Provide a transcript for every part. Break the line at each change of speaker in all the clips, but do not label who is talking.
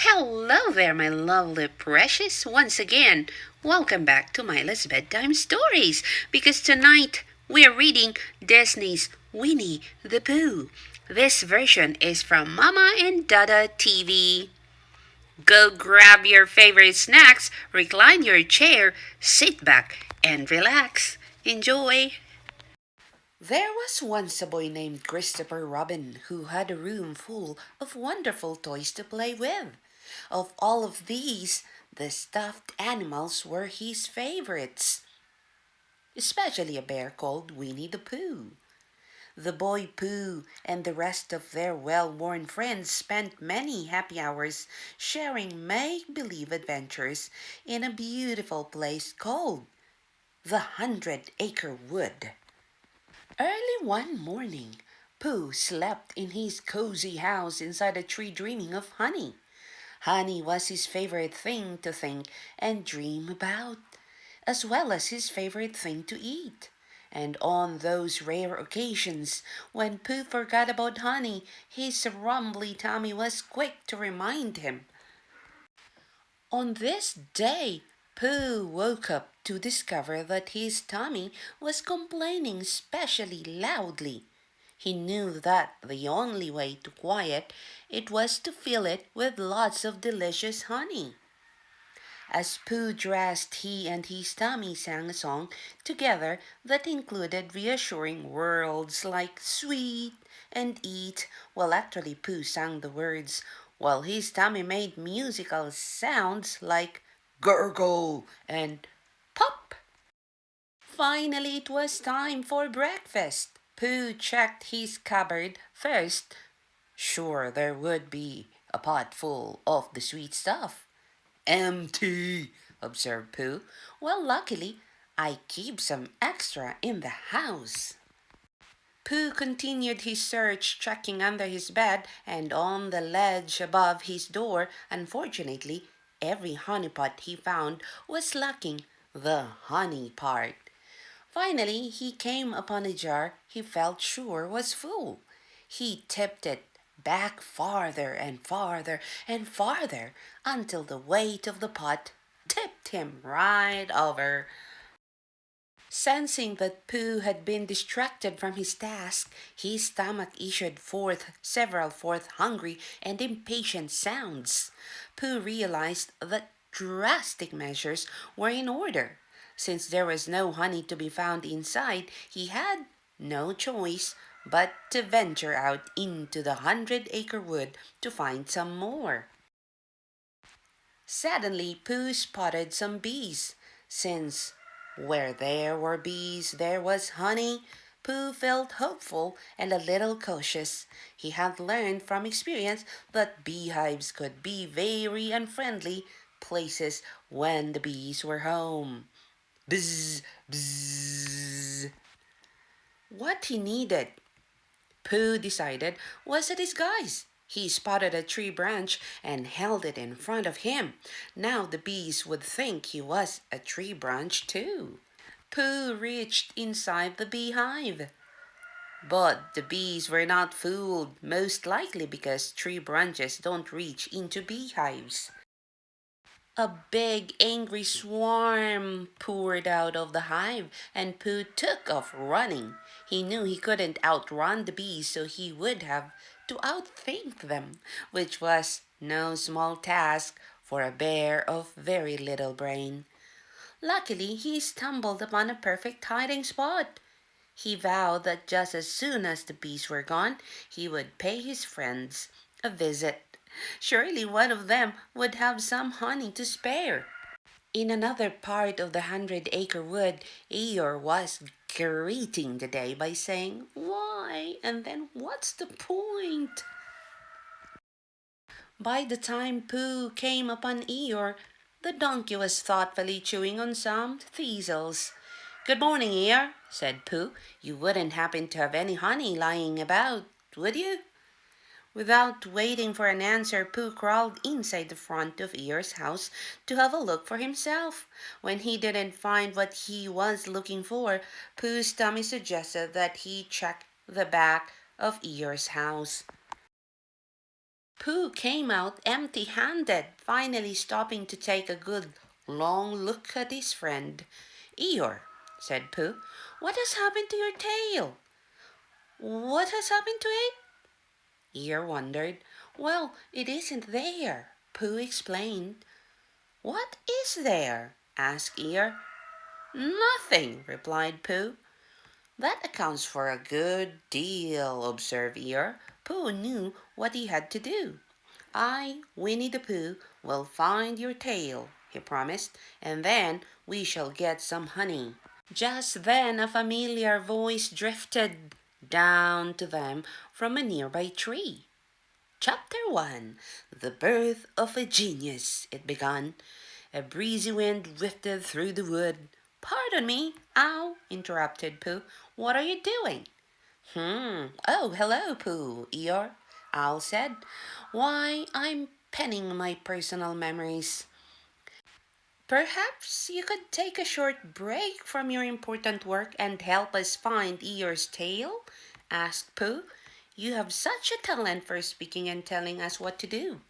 Hello there, my lovely precious. Once again, welcome back to MAYLA'S Bedtime Stories because tonight we're reading Disney's Winnie the Pooh. This version is from Mama and Dada TV. Go grab your favorite snacks, recline your chair, sit back, and relax. Enjoy! There was once a boy named Christopher Robin who had a room full of wonderful toys to play with. Of all of these, the stuffed animals were his favorites, especially a bear called Winnie the Pooh. The boy Pooh and the rest of their well-worn friends spent many happy hours sharing make-believe adventures in a beautiful place called the 100-Acre Wood. Early one morning, Pooh slept in his cozy house inside a tree dreaming of honey. Honey was his favorite thing to think and dream about, as well as his favorite thing to eat. And on those rare occasions when Pooh forgot about honey, his rumbly tummy was quick to remind him. On this day, Pooh woke up to discover that his tummy was complaining especially loudly. He knew that the only way to quiet it was to fill it with lots of delicious honey. As Pooh dressed, he and his tummy sang a song together that included reassuring words like sweet and eat, while actually Pooh sang the words, while his tummy made musical sounds like gurgle and pop. Finally, it was time for breakfast. Pooh checked his cupboard first. Sure, there would be a pot full of the sweet stuff. Empty, observed Pooh. Well, luckily, I keep some extra in the house. Pooh continued his search, checking under his bed and on the ledge above his door. Unfortunately, every honey pot he found was lacking the honey part. Finally, he came upon a jar he felt sure was full. He tipped it back farther and farther and farther until the weight of the pot tipped him right over. Sensing that Pooh had been distracted from his task, his stomach issued forth several hungry and impatient sounds. Pooh realized that drastic measures were in order. Since there was no honey to be found inside, he had no choice but to venture out into the 100-Acre Wood to find some more. Suddenly, Pooh spotted some bees. Since where there were bees, there was honey, Pooh felt hopeful and a little cautious. He had learned from experience that beehives could be very unfriendly places when the bees were home. Bzz, bzz. What he needed, Pooh decided, was a disguise. He spotted a tree branch and held it in front of him. Now the bees would think he was a tree branch too. Pooh reached inside the beehive. But the bees were not fooled, most likely because tree branches don't reach into beehives. A big angry swarm poured out of the hive, and Pooh took off running. He knew he couldn't outrun the bees, so he would have to outthink them, which was no small task for a bear of very little brain. Luckily, he stumbled upon a perfect hiding spot. He vowed that just as soon as the bees were gone, he would pay his friends a visit. Surely one of them would have some honey to spare. In another part of the 100-Acre Wood, Eeyore was greeting the day by saying, "Why? And then what's the point?" By the time Pooh came upon Eeyore, the donkey was thoughtfully chewing on some thistles. "Good morning, Eeyore," said Pooh. "You wouldn't happen to have any honey lying about, would you?" Without waiting for an answer, Pooh crawled inside the front of Eeyore's house to have a look for himself. When he didn't find what he was looking for, Pooh's tummy suggested that he check the back of Eeyore's house. Pooh came out empty-handed, finally stopping to take a good long look at his friend. Eeyore, said Pooh, what has happened to your tail? What has happened to it? Eeyore wondered. Well, it isn't there, Pooh explained. What is there? asked Eeyore. Nothing, replied Pooh. That accounts for a good deal, observed Eeyore. Pooh knew what he had to do. I, Winnie the Pooh, will find your tail, he promised, and then we shall get some honey. Just then a familiar voice drifted down to them from a nearby tree. Chapter 1. The Birth of a Genius, it began. A breezy wind drifted through the wood. Pardon me, Ow, interrupted Pooh. What are you doing? Oh, hello, Pooh, Eeyore, Owl said. Why, I'm penning my personal memories. Perhaps you could take a short break from your important work and help us find Eeyore's tail? Asked Pooh. You have such a talent for speaking and telling us what to do.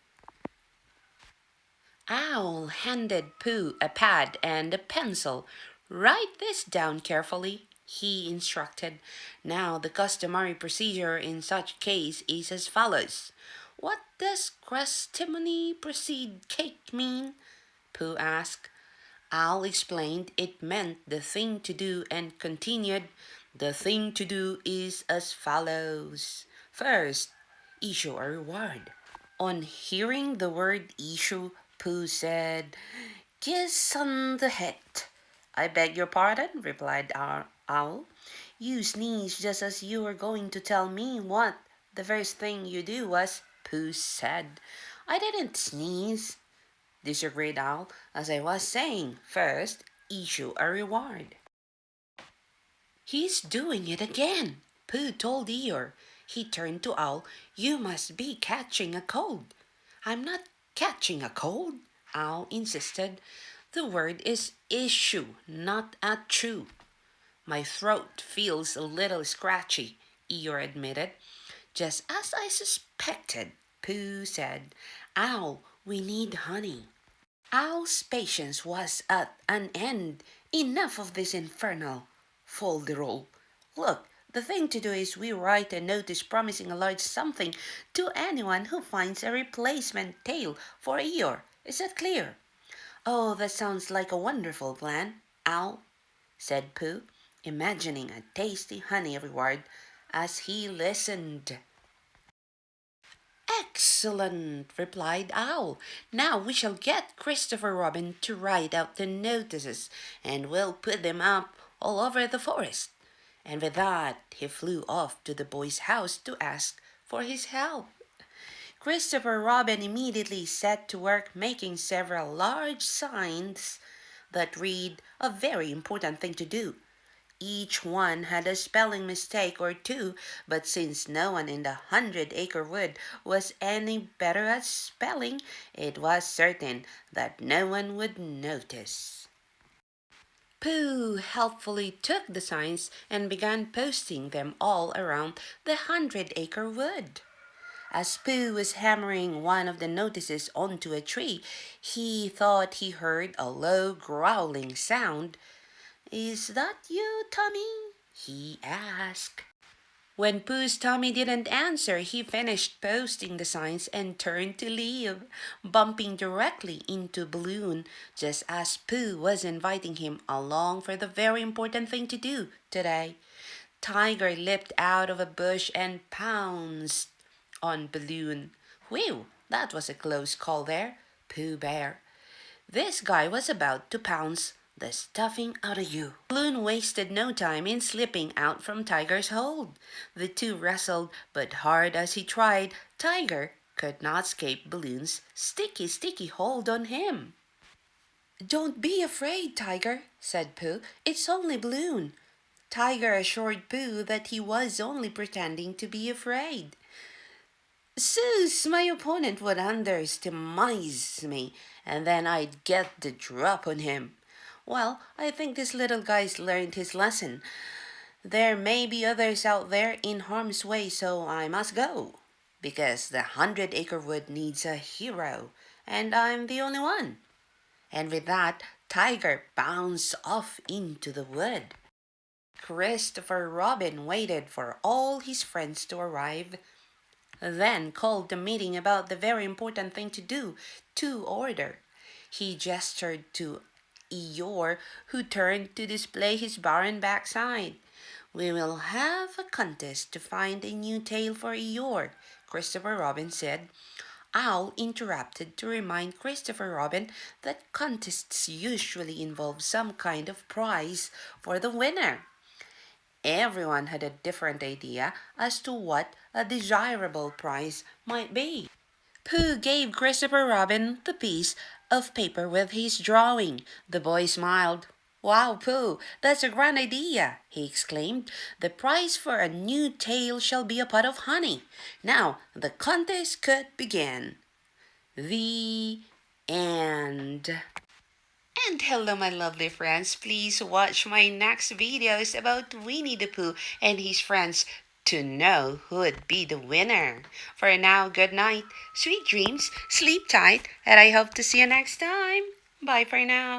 Owl handed Pooh a pad and a pencil. Write this down carefully, he instructed. Now the customary procedure in such case is as follows. What does Crestimony proceed cake mean? Pooh asked. Owl explained it meant the thing to do and continued, the thing to do is as follows. First, issue a reward. On hearing the word issue, Pooh said, Kiss on the head. I beg your pardon, replied our Owl. You sneezed just as you were going to tell me what the first thing you do was, Pooh said. I didn't sneeze, disagreed Owl. As I was saying, first, issue a reward. He's doing it again, Pooh told Eeyore. He turned to Owl. You must be catching a cold. I'm not catching a cold, Owl insisted. The word is issue, not achoo. My throat feels a little scratchy, Eeyore admitted. Just as I suspected, Pooh said. Owl, we need honey. Owl's patience was at an end. Enough of this infernal folderol. Look, the thing to do is we write a notice promising a large something to anyone who finds a replacement tail for Eeyore. Is that clear? Oh, that sounds like a wonderful plan, Owl, said Pooh, imagining a tasty honey reward as he listened. Excellent, replied Owl. Now we shall get Christopher Robin to write out the notices, and we'll put them up all over the forest. And with that, he flew off to the boy's house to ask for his help. Christopher Robin immediately set to work making several large signs that read a very important thing to do. Each one had a spelling mistake or two, but since no one in the 100-acre wood was any better at spelling, it was certain that no one would notice. Pooh helpfully took the signs and began posting them all around the 100-acre wood. As Pooh was hammering one of the notices onto a tree, he thought he heard a low growling sound. Is that you, Tommy? He asked. When Pooh's Tommy didn't answer, he finished posting the signs and turned to leave, bumping directly into Balloon, just as Pooh was inviting him along for the very important thing to do today. Tiger leaped out of a bush and pounced on Balloon. Whew, that was a close call there, Pooh Bear. This guy was about to pounce the stuffing out of you. Balloon wasted no time in slipping out from Tiger's hold. The two wrestled, but hard as he tried, Tiger could not escape Balloon's sticky hold on him. Don't be afraid, Tiger, said Pooh. It's only Balloon. Tiger assured Pooh that he was only pretending to be afraid. Sus, my opponent would underestimate me, and then I'd get the drop on him. Well, I think this little guy's learned his lesson. There may be others out there in harm's way, so I must go. because the 100-acre wood needs a hero, and I'm the only one." And with that, Tiger bounced off into the wood. Christopher Robin waited for all his friends to arrive, then called the meeting about the very important thing to do, to order. He gestured to Eeyore, who turned to display his barren backside. "We will have a contest to find a new tail for Eeyore," Christopher Robin said. Owl interrupted to remind Christopher Robin that contests usually involve some kind of prize for the winner. Everyone had a different idea as to what a desirable prize might be. Pooh gave Christopher Robin the piece of paper with his drawing. The boy smiled. "Wow, Pooh, that's a grand idea," he exclaimed. "The prize for a new tail shall be a pot of honey. Now the contest could begin." The end. And hello, my lovely friends. Please watch my next videos about Winnie the Pooh and his friends to know who'd be the winner. For now, good night, sweet dreams, sleep tight, and I hope to see you next time. Bye for now.